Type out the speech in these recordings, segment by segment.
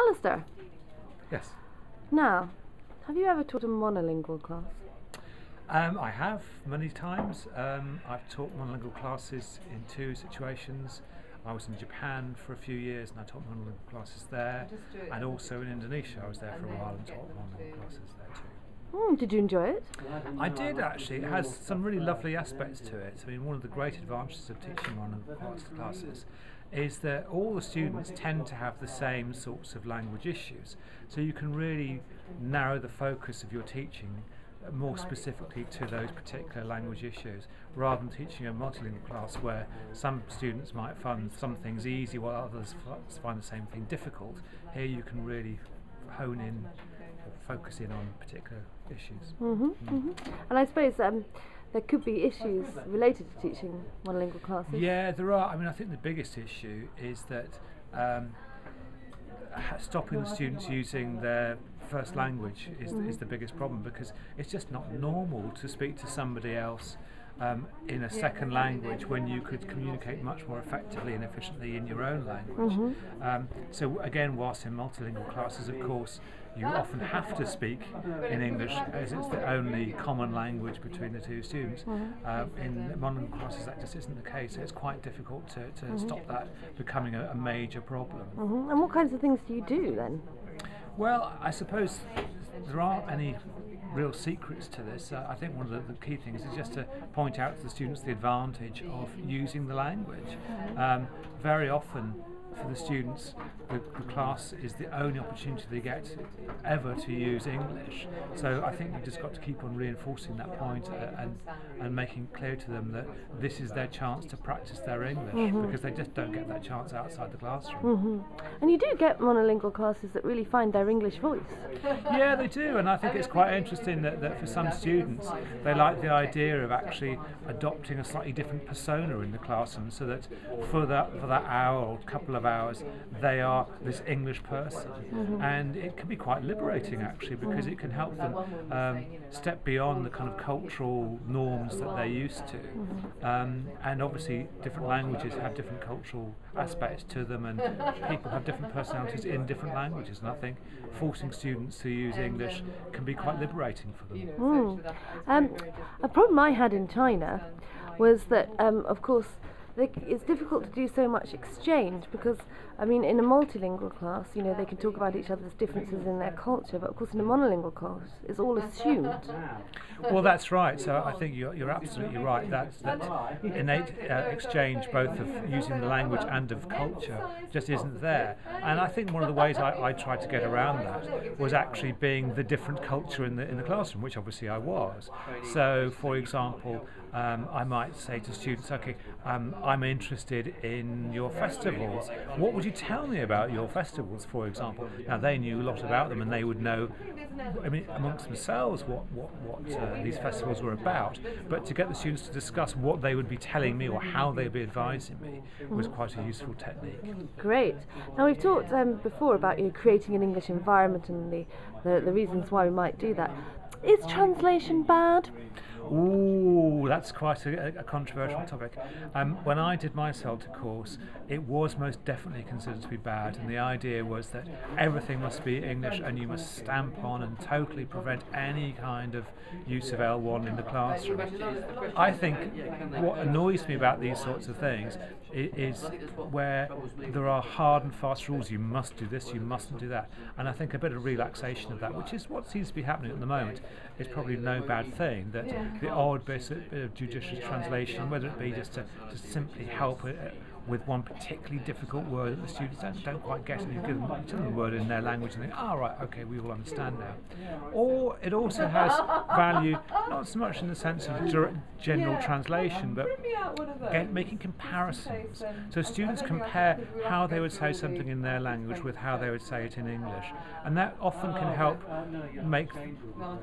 Alistair, Yes. now, have you ever taught a monolingual class? I have many times. I've taught monolingual classes in two situations. I was in Japan for a few years and I taught monolingual classes there, and also in Indonesia. I was there for a while and taught monolingual classes there too. Did you enjoy it? I did actually. It has some really lovely aspects to it. I mean, one of the great advantages of teaching monolingual classes is that all the students tend to have the same sorts of language issues. So you can really narrow the focus of your teaching more specifically to those particular language issues, rather than teaching a multilingual class where some students might find some things easy while others find the same thing difficult. Here you can really hone in or focus in on particular issues. And I suppose there could be issues related to teaching monolingual classes. Yeah, there are. I mean, I think the biggest issue is that stopping the students using their first language is the biggest problem, because it's just not normal to speak to somebody else in a second language when you could communicate much more effectively and efficiently in your own language. So again, whilst in multilingual classes, of course, you often have to speak in English as it's the only common language between the two students. In monolingual classes that just isn't the case. It's quite difficult to stop that becoming a major problem. And what kinds of things do you do then? Well, I suppose there aren't any real secrets to this. I think one of the key things is just to point out to the students the advantage of using the language. Very often for the students, the class is the only opportunity they get ever to use English. So I think you've just got to keep on reinforcing that point and making clear to them that this is their chance to practice their English, because they just don't get that chance outside the classroom. And you do get monolingual classes that really find their English voice. Yeah, they do, and I think it's quite interesting that for some students they like the idea of actually adopting a slightly different persona in the classroom, so that for that hour or couple of hours they are this English person. And it can be quite liberating actually, because it can help them step beyond the kind of cultural norms that they're used to. And obviously different languages have different cultural aspects to them, and people have different personalities in different languages, and I think forcing students to use English can be quite liberating for them. A problem I had in China was that, of course, it's difficult to do so much exchange, because, I mean, in a multilingual class, you know, they can talk about each other's differences in their culture, but of course in a monolingual class, it's all assumed. Well, that's right. So I think you're absolutely right. That innate exchange, both of using the language and of culture, just isn't there. And I think one of the ways I tried to get around that was actually being the different culture in the classroom, which obviously I was. So, for example, I might say to students, okay, I'm interested in your festivals. What would you tell me about your festivals, for example? Now, they knew a lot about them, and they would know, I mean, amongst themselves what these festivals were about. But to get the students to discuss what they would be telling me or how they'd be advising me was quite a useful technique. Great. Now, we've talked before about creating an English environment and the reasons why we might do that. Is translation bad? Ooh, that's quite a controversial topic. When I did my CELTA course, it was most definitely considered to be bad, and the idea was that everything must be English and you must stamp on and totally prevent any kind of use of L1 in the classroom. I think what annoys me about these sorts of things is where there are hard and fast rules. You must do this, you mustn't do that. And I think a bit of relaxation of that, which is what seems to be happening at the moment, is probably no bad thing. That the odd bit of judicious translation, whether it be just to simply help with one particularly difficult word that the students don't quite get, and you give them the word in their language and think, right, okay, we all understand now. Or it also has value, not so much in the sense of general translation, but making comparisons. So students compare how they would say something in their language with how they would say it in English. And that often can help make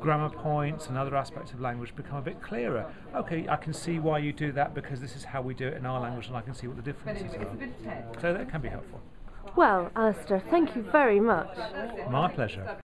grammar points and other aspects of language become a bit clearer. Okay, I can see why you do that, because this is how we do it in our language, and I can see what the differences are. So that can be helpful. Well, Alistair, thank you very much. My pleasure.